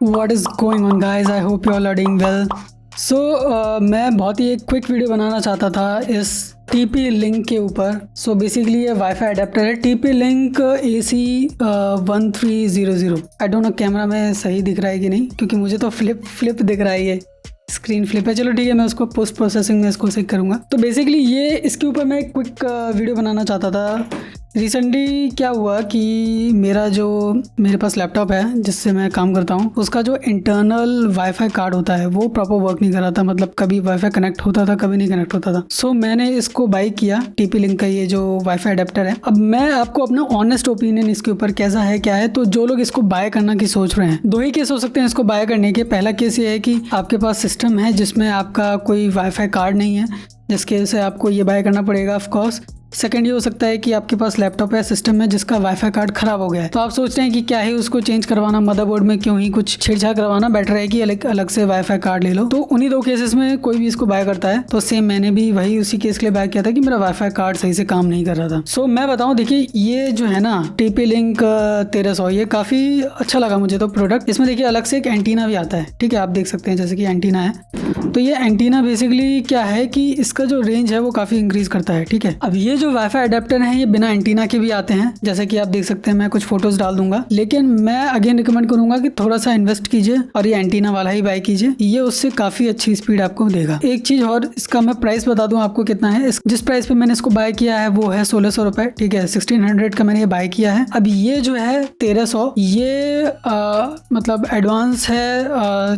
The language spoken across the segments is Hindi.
What is going on guys? I hope you all are doing well. So मैं बहुत ही एक क्विक वीडियो बनाना चाहता था इस TP लिंक के ऊपर. सो बेसिकली ये वाईफाई अडेप्टर है TP link AC1300. I don't know camera में सही दिख रहा है कि नहीं, क्योंकि मुझे तो फ्लिप दिख रहा है, ये स्क्रीन फ्लिप है. चलो ठीक है, मैं उसको पोस्ट प्रोसेसिंग में इसको चेक करूँगा. तो बेसिकली ये इसके ऊपर मैं एक क्विक वीडियो बनाना चाहता था. रिसेंटली क्या हुआ कि मेरे पास लैपटॉप है जिससे मैं काम करता हूँ, उसका जो इंटरनल वाईफाई कार्ड होता है वो प्रॉपर वर्क नहीं कर रहा था. मतलब कभी वाईफाई कनेक्ट होता था, कभी नहीं कनेक्ट होता था. सो मैंने इसको बाई किया, TP लिंक का ये जो वाईफाई अडेप्टर है. अब मैं आपको अपना ऑनेस्ट ओपिनियन इसके ऊपर कैसा है क्या है. तो जो लोग इसको बाय करना की सोच रहे हैं, दो ही केस हो सकते हैं इसको बाय करने के. पहला केस ये है कि आपके पास सिस्टम है जिसमें आपका कोई वाईफाई कार्ड नहीं है, जिसकी वजह से आपको ये बाय करना पड़ेगा ऑफकोर्स. सेकंड ये हो सकता है कि आपके पास लैपटॉप है, सिस्टम है जिसका वाईफाई कार्ड खराब हो गया है. तो आप सोच रहे हैं कि क्या ही उसको चेंज करवाना, मदरबोर्ड में क्यों ही कुछ छेड़छाड़ करवाना, बेटर है कि अलग से वाईफाई कार्ड ले लो. तो उन्हीं दो केसेस में कोई भी इसको बाय करता है. तो सेम मैंने भी वही उसी केस के लिए बाय किया था कि मेरा वाईफाई कार्ड सही से काम नहीं कर रहा था. सो मैं बताऊँ, देखिए ये जो है ना TP लिंक 1300, ये काफ़ी अच्छा लगा मुझे तो प्रोडक्ट. इसमें देखिए अलग से एक एंटीना भी आता है. ठीक है, आप देख सकते हैं जैसे कि एंटीना है. तो ये एंटीना बेसिकली क्या है कि इसका जो रेंज है वो काफ़ी इंक्रीज करता है. ठीक है, अब ये जो वाईफाई अडेप्टर हैं ये बिना एंटीना के भी आते हैं, जैसे कि आप देख सकते हैं. मैं कुछ फोटोज डाल दूंगा, लेकिन मैं अगेन रिकमेंड करूंगा कि थोड़ा सा इन्वेस्ट कीजिए और ये एंटीना वाला ही बाय कीजिए. ये उससे काफ़ी अच्छी स्पीड आपको देगा. एक चीज़ और, इसका मैं प्राइस बता दूं आपको कितना है. जिस प्राइस पे मैंने इसको बाय किया है वो है 1600 रुपये. ठीक है, 1600 का मैंने ये बाय किया है. अब ये जो है 1300, ये मतलब एडवांस है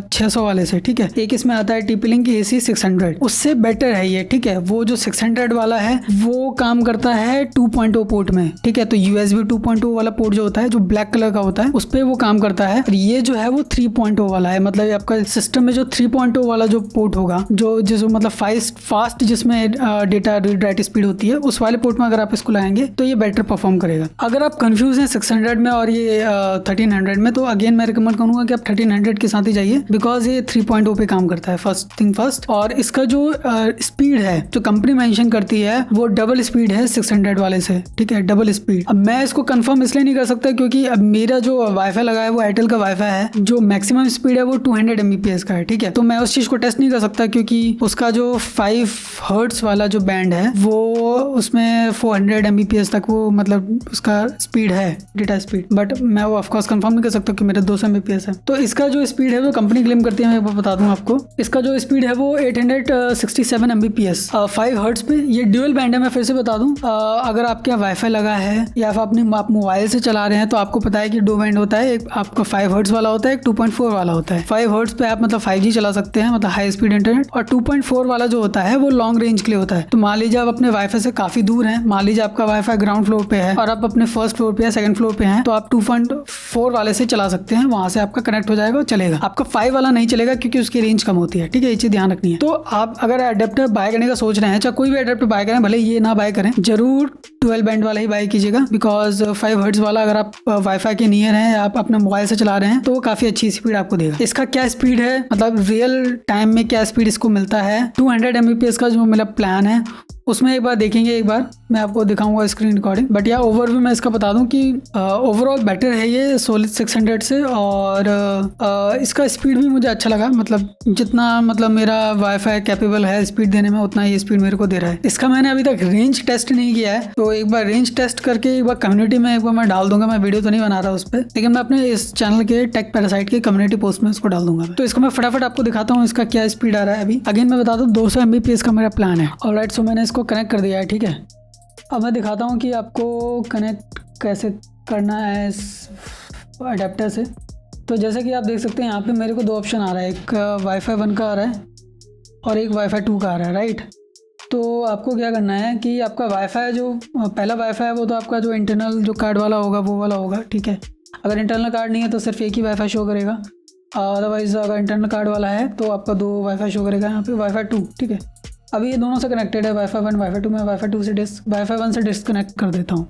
600 वाले से. ठीक है, एक इसमें आता है TP लिंक AC600, उससे बेटर है ये. ठीक है, वो जो 600 वाला है वो काम करता है 2.0 पोर्ट में. ठीक है, तो USB 2.0 वाला पोर्ट जो होता है, जो ब्लैक कलर का होता है, उस पे वो काम करता है. और ये जो है वो 3.0 वाला है. मतलब आपका सिस्टम में जो 3.0 वाला जो पोर्ट होगा, जो मतलब फास्ट जिसमें डेटा रीड राइट स्पीड होती है, उस वाले पोर्ट में अगर आप इसको लगाएंगे तो ये बेटर परफॉर्म करेगा. अगर आप कंफ्यूज हैं 600 में और ये 1300 में, तो अगेन मैं रिकमेंड करूंगा कि आप 1300 के साथ ही जाइए, बिकॉज ये 3.0 पे काम करता है फर्स्ट थिंग फर्स्ट. और इसका जो स्पीड है जो कंपनी मेंशन करती है वो डबल स्पीड है 600 वाले से. ठीक है, डबल स्पीड. अब मैं इसको कंफर्म इसलिए नहीं कर सकता क्योंकि अब मेरा जो वाईफाई लगा है वो एयरटेल का वाईफाई है, जो मैक्सिमम स्पीड है वो 200 Mbps का है. ठीक है, तो मैं उस चीज को टेस्ट नहीं कर सकता क्योंकि उसका जो 5 हर्ट्ज वाला जो बैंड है वो उसमें 400 Mbps तक वो मतलब उसका स्पीड है, डेटा स्पीड. बट मैं वो ऑफकोर्स कंफर्म नहीं कर सकता कि मेरा 200 Mbps है. तो इसका जो स्पीड है वो कंपनी क्लेम करती है, मैं वो बता दूं आपको. इसका जो स्पीड है वो 867 Mbps 5 हर्ट्ज पे. ये ड्यूअल बैंड है. मैं फिर से बता दूं, अगर आपके यहाँ वाईफाई लगा है या फिर आप मोबाइल से चला रहे हैं तो आपको पता है कि 2 बैंड होता है. एक आपका 5 हर्ट्ज वाला होता है, एक 2.4 वाला होता है. 5 हर्ट्ज पे आप मतलब 5G चला सकते हैं, मतलब हाई स्पीड इंटरनेट. और 2.4 वाला जो होता है वो लॉन्ग रेंज के लिए होता है. तो मान लीजिए आप अपने वाईफाई से काफी दूर हैं, मान लीजिए आपका वाईफाई ग्राउंड फ्लोर पे है और आप अपने फर्स्ट फ्लोर पे या सेकंड फ्लोर पे हैं, तो आप 2.4 वाले से चला सकते हैं. वहां से आपका कनेक्ट हो जाएगा, चलेगा. आपका 5 वाला नहीं चलेगा क्योंकि उसकी रेंज कम होती है. ठीक है, ये चीज ध्यान रखनी है. तो आप अगर एडेप्टर बाय करने का सोच रहे हैं, चाहे कोई भी एडेप्टर बाय करें, भले ये ना बाय करें, जरूर 12 बैंड वाला ही बाय कीजिएगा. बिकॉज 5 हर्ट्ज वाला अगर आप वाईफाई के नियर हैं, आप अपने मोबाइल से चला रहे हैं, तो वो काफी अच्छी स्पीड आपको देगा. इसका क्या स्पीड है, मतलब रियल टाइम में क्या स्पीड इसको मिलता है, 200 Mbps का जो मेरा प्लान है उसमें एक बार देखेंगे. एक बार मैं आपको दिखाऊंगा स्क्रीन रिकॉर्डिंग. बट या ओवरव्यू मैं इसका बता दूं कि ओवरऑल बेटर है ये सोलिड 600 से. और इसका स्पीड भी मुझे अच्छा लगा. मतलब जितना मतलब मेरा वाईफाई कैपेबल है स्पीड देने में, उतना ये स्पीड मेरे को दे रहा है. इसका मैंने अभी तक रेंज टेस्ट नहीं किया है, तो एक बार रेंज टेस्ट करके एक बार कम्युनिटी में एक बार मैं डाल दूंगा. मैं वीडियो तो नहीं बना रहा उस पर, लेकिन मैं अपने इस चैनल के टेक पैरासाइट के कम्युनिटी पोस्ट में इसको डाल दूंगा. तो इसको मैं फटाफट आपको दिखाता हूँ इसका क्या स्पीड आ रहा है. अभी अगेन मैं बता दूँ 200 Mbps का मेरा प्लान है. ऑलराइट, सो मैंने इसको कनेक्ट कर दिया है. ठीक है, अब मैं दिखाता हूँ कि आपको कनेक्ट कैसे करना है इस अडेप्टर से. तो जैसे कि आप देख सकते हैं यहाँ पे मेरे को 2 ऑप्शन आ रहा है. एक वाईफाई 1 का आ रहा है और एक वाईफाई 2 का आ रहा है. राइट, तो आपको क्या करना है कि आपका वाईफाई जो पहला वाईफाई है वो तो आपका जो इंटरनल जो कार्ड वाला होगा वो वाला होगा. ठीक है, अगर इंटरनल कार्ड नहीं है तो सिर्फ एक ही वाईफाई शो करेगा. अदरवाइज अगर इंटरनल कार्ड वाला है तो आपका 2 वाईफाई शो करेगा यहाँ पे. वाईफाई 2, ठीक है, अभी ये दोनों से कनेक्टेड है, वाईफाई 1 वाईफाई 2. मैं वाईफाई 2 से वाईफाई 1 से डिस्कनेक्ट कर देता हूँ.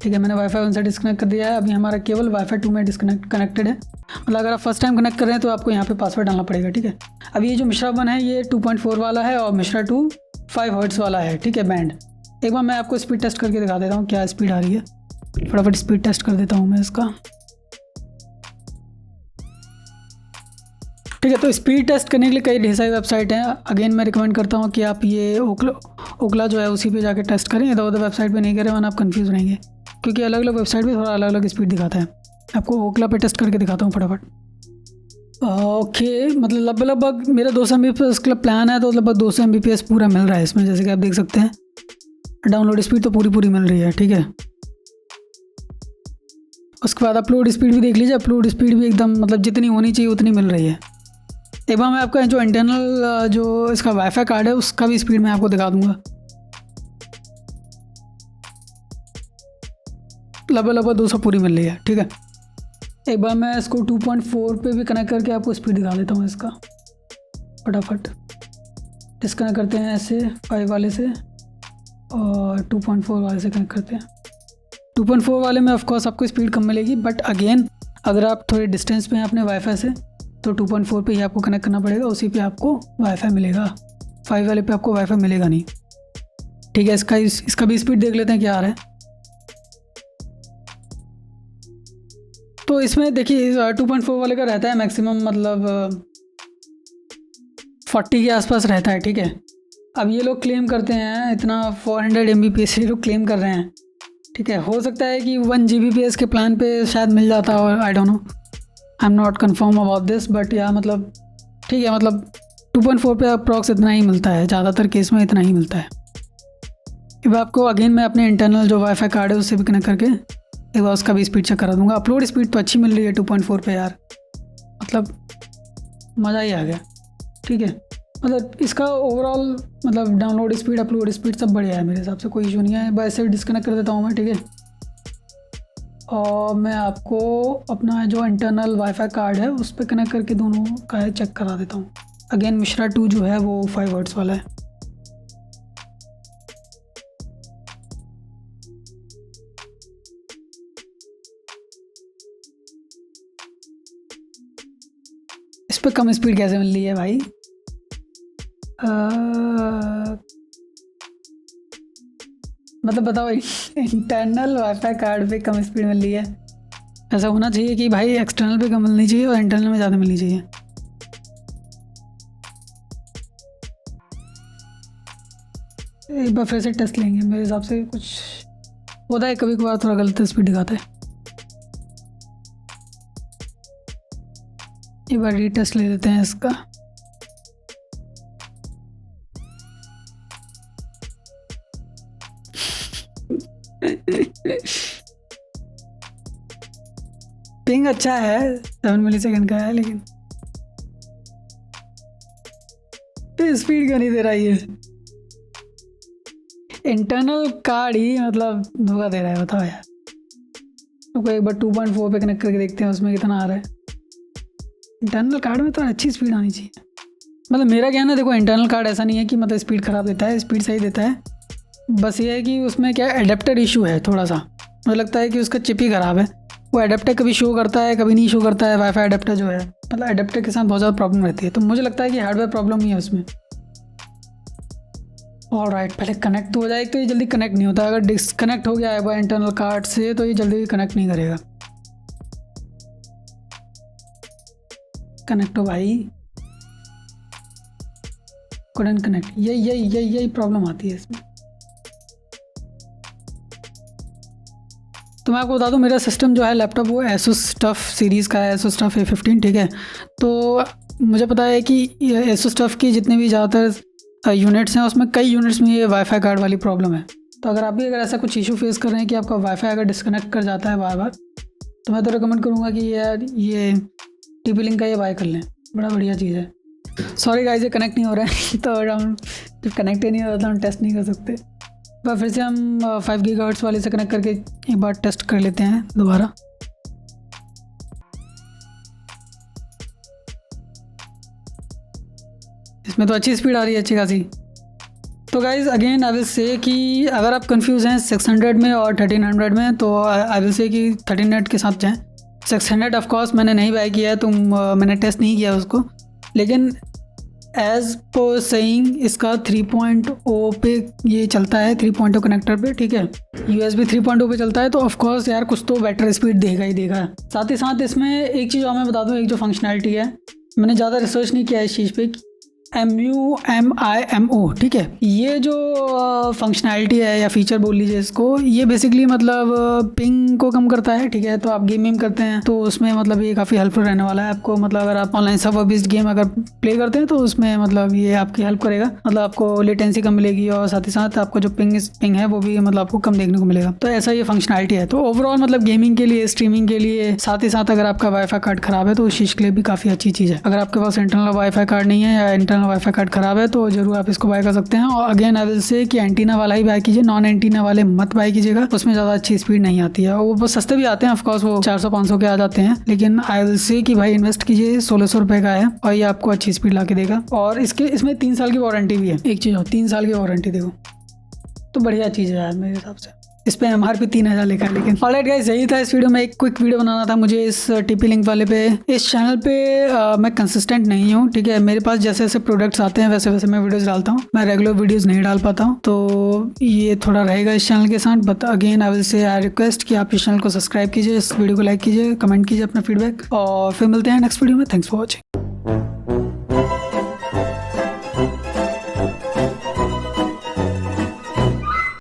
ठीक है, मैंने वाईफाई 1 से डिस्कनेक्ट कर दिया है. अभी हमारा केवल वाईफाई 2 में कनेक्टेड है. मतलब अगर आप फर्स्ट टाइम कनेक्ट कर रहे हैं तो आपको यहाँ पे पासवर्ड डालना पड़ेगा. ठीक है, अभी ये जो मिश्रा 1 है ये 2.4 वाला है और मिश्रा 2 5 हर्ट्ज वाला है. ठीक है, बैंड. एक बार मैं आपको स्पीड टेस्ट करके दिखा देता हूँ क्या स्पीड आ रही है. फटाफट स्पीड टेस्ट कर देता हूँ मैं इसका. ठीक है। तो स्पीड टेस्ट करने के लिए कई ढेर सारी वेबसाइट हैं। अगेन मैं रिकमेंड करता हूँ कि आप ये ओकला जो है उसी पे जाके टेस्ट करें, इधर उधर वेबसाइट पे नहीं करें वरना आप कंफ्यूज रहेंगे, क्योंकि अलग अलग वेबसाइट पे थोड़ा अलग अलग स्पीड दिखाता है। आपको ओकला पे टेस्ट करके दिखाता हूँ फटाफट। ओके, मतलब लगभग मेरा 200 Mbps का प्लान है, तो लगभग 200 Mbps पूरा मिल रहा है इसमें, जैसे कि आप देख सकते हैं। डाउनलोड स्पीड तो पूरी मिल रही है, ठीक है। उसके बाद अपलोड स्पीड भी देख लीजिए, अपलोड स्पीड भी एकदम मतलब जितनी होनी चाहिए उतनी मिल रही है। एक बार मैं आपका जो इंटरनल जो इसका वाईफाई कार्ड है उसका भी स्पीड मैं आपको दिखा दूंगा। लगभग 200 पूरी मिल रही है, ठीक है। एक बार मैं इसको 2.4 पे भी कनेक्ट करके आपको स्पीड दिखा देता हूँ इसका फटाफट। डिस्कनेक्ट करते हैं ऐसे 5 वाले से और 2.4 वाले से कनेक्ट करते हैं। 2.4 वाले में ऑफकोर्स आपको स्पीड कम मिलेगी, बट अगेन अगर आप थोड़े डिस्टेंस पे हैं अपने वाईफाई से तो 2.4 पे ही आपको कनेक्ट करना पड़ेगा, उसी पे आपको वाईफाई मिलेगा। 5 वाले पे आपको वाईफाई मिलेगा नहीं, ठीक है। इसका भी स्पीड देख लेते हैं क्या आ रहा है। तो इसमें देखिए 2.4 वाले का रहता है मैक्सिमम मतलब 40 के आसपास रहता है, ठीक है। अब ये लोग क्लेम करते हैं इतना 400 Mbps ये लोग क्लेम कर रहे हैं, ठीक है। हो सकता है कि 1 Gbps के प्लान पे शायद मिल जाता हो, I don't know, I am not confirm about this, but या मतलब ठीक है, मतलब 2.4 पे अप्रॉक्स इतना ही मिलता है, ज़्यादातर केस में इतना ही मिलता है। अब आपको अगेन मैं अपने इंटरनल जो वाईफाई कार्ड है उससे भी कनेक्ट करके एक बार उसका भी स्पीड चेक करा दूंगा। अपलोड स्पीड तो अच्छी मिल रही है 2.4 पे यार, मतलब मज़ा ही आ गया, ठीक है। मतलब इसका ओवरऑल मतलब डाउनलोड स्पीड अपलोड स्पीड सब बढ़िया है मेरे हिसाब से, कोई इशू नहीं है। बस ऐसे डिस्कनेक्ट कर देता हूँ मैं, ठीक है। और मैं आपको अपना जो इंटरनल वाईफाई कार्ड है उस पर कनेक्ट करके दोनों का चेक करा देता हूँ। अगेन मिश्रा 2 जो है वो 5 हर्ट्ज़ वाला है। इस पर कम स्पीड कैसे मिल रही है भाई? मतलब बताओ इंटरनल वाईफाई कार्ड पे कम स्पीड मिल रही है? ऐसा होना चाहिए कि भाई एक्सटर्नल पे कम मिलनी चाहिए और इंटरनल में ज़्यादा मिलनी चाहिए। एक बार फिर से टेस्ट लेंगे, मेरे हिसाब से कुछ होता है कभी कभार, थोड़ा गलत स्पीड दिखाता है। एक बार रीटेस्ट ले लेते हैं इसका। पिंग अच्छा है, 7 मिलीसेकंड का है, लेकिन स्पीड क्यों नहीं दे रहा है? इंटरनल कार्ड ही मतलब धोखा दे रहा है, बताओ यार। तो एक बार 2.4 पे कनेक्ट करके देखते हैं उसमें कितना आ रहा है। इंटरनल कार्ड में तो अच्छी स्पीड आनी चाहिए। मतलब मेरा कहना, देखो इंटरनल कार्ड ऐसा नहीं है कि मतलब स्पीड ख़राब देता है, स्पीड सही देता है। बस ये है कि उसमें क्या एडेप्टर इशू है थोड़ा सा, मुझे लगता है कि उसका चिप ही ख़राब है। वो एडेप्टर कभी शो करता है कभी नहीं शो करता है, वाईफाई एडेप्टर जो है, मतलब एडेप्टर के साथ बहुत ज़्यादा प्रॉब्लम रहती है। तो मुझे लगता है कि हार्डवेयर प्रॉब्लम ही है उसमें। ऑलराइट, पहले कनेक्ट तो हो जाए, तो ये जल्दी कनेक्ट नहीं होता। अगर डिस्कनेक्ट हो गया है इंटरनल कार्ड से तो ये जल्दी कनेक्ट नहीं करेगा। कनेक्ट हो भाई, couldn't कनेक्ट। यही प्रॉब्लम आती है इसमें। तो मैं आपको बता दूं, मेरा सिस्टम जो है लैपटॉप वो Asus TUF सीरीज़ का है, Asus TUF A15, ठीक है। तो मुझे पता है कि Asus TUF की जितने भी ज़्यादातर यूनिट्स हैं उसमें कई यूनिट्स में ये वाईफाई कार्ड वाली प्रॉब्लम है। तो अगर आप भी अगर ऐसा कुछ इशू फेस कर रहे हैं कि आपका वाईफाई अगर डिस्कनेक्ट कर जाता है बार बार, तो मैं तो रिकमेंड करूँगा कि यार ये TP-Link का ये बाय कर लें, बड़ा बढ़िया चीज़ है। सॉरी गाइस, ये कनेक्ट नहीं हो रहा है तो हम जब कनेक्ट ही नहीं हो रहा था हम टेस्ट नहीं कर सकते। पर फिर से हम 5 GHz वाले से कनेक्ट करके एक बार टेस्ट कर लेते हैं दोबारा। इसमें तो अच्छी स्पीड आ रही है, अच्छी खासी। तो guys again I will say कि अगर आप कंफ्यूज हैं 600 में और 1300 में, तो आई विल से कि 1300 के साथ जाएं। 600 ऑफ कोर्स मैंने नहीं बाय किया है, तो मैंने टेस्ट नहीं किया उसको, लेकिन एज़ पर सेइंग इसका 3.0 पे ये चलता है, 3.0 कनेक्टर पे, ठीक है। USB 3.0 पे चलता है, तो ऑफ कोर्स यार कुछ तो बेटर स्पीड देगा ही देगा। साथ ही साथ इसमें एक चीज़ और मैं बता दूं, एक जो फंक्शनैलिटी है मैंने ज़्यादा रिसर्च नहीं किया इस चीज़ पे। MUMIMO, ठीक है। ये जो फंक्शनैलिटी है या फीचर बोल लीजिए इसको, ये बेसिकली मतलब पिंग को कम करता है, ठीक है। तो आप गेम करते हैं तो उसमें मतलब ये काफ़ी हेल्पफुल रहने वाला है आपको। मतलब अगर आप ऑनलाइन सर्वर बेस्ड गेम अगर प्ले करते हैं तो उसमें मतलब ये आपकी हेल्प करेगा। मतलब आपको लेटेंसी कम मिलेगी और साथ ही साथ आपको जो पिंग है वो भी मतलब आपको कम देखने को मिलेगा। तो ऐसा ये फंक्शनैलिटी है। तो ओवरऑल मतलब गेमिंग के लिए, स्ट्रीमिंग के लिए, साथ ही साथ अगर आपका वाईफाई कार्ड खराब है तो उस चीज़ के लिए भी काफ़ी अच्छी चीज़ है। अगर आपके पास इंटरनल वाईफाई कार्ड नहीं है या इंटरनल वाईफाई कार्ड खराब है तो जरूर आप इसको बाय कर सकते हैं। और अगेन आई विल से कि एंटीना वाला ही बाय कीजिए, नॉन एंटीना वाले मत बाय कीजिएगा, उसमें ज़्यादा अच्छी स्पीड नहीं आती है। और वो बहुत सस्ते भी आते हैं, ऑफकोर्स वो 400-500 के आ जाते हैं, लेकिन आई विल से कि भाई इन्वेस्ट कीजिए। 1600 रुपये का है और ये आपको अच्छी स्पीड ला के देगा। और इसमें 3 साल की वारंटी भी है। एक चीज़ और, 3 साल की वारंटी देखो तो बढ़िया चीज़ है यार मेरे हिसाब से। इस पे MRP 3000 लिखा है लेकिन। ऑलराइट गाइस, यही था इस वीडियो में। एक क्विक वीडियो बनाना था मुझे इस TP लिंक वाले पे। इस चैनल पे मैं कंसिस्टेंट नहीं हूँ, ठीक है। मेरे पास जैसे जैसे प्रोडक्ट्स आते हैं वैसे वैसे मैं वीडियोस डालता हूँ। मैं रेगुलर वीडियोस नहीं डाल पाता हूँ, तो ये थोड़ा रहेगा इस चैनल के साथ। But again I will say I request कि आप इस चैनल को सब्सक्राइब कीजिए, इस वीडियो को लाइक कीजिए, कमेंट कीजिए अपना फीडबैक, और फिर मिलते हैं नेक्स्ट वीडियो में। Thanks for watching.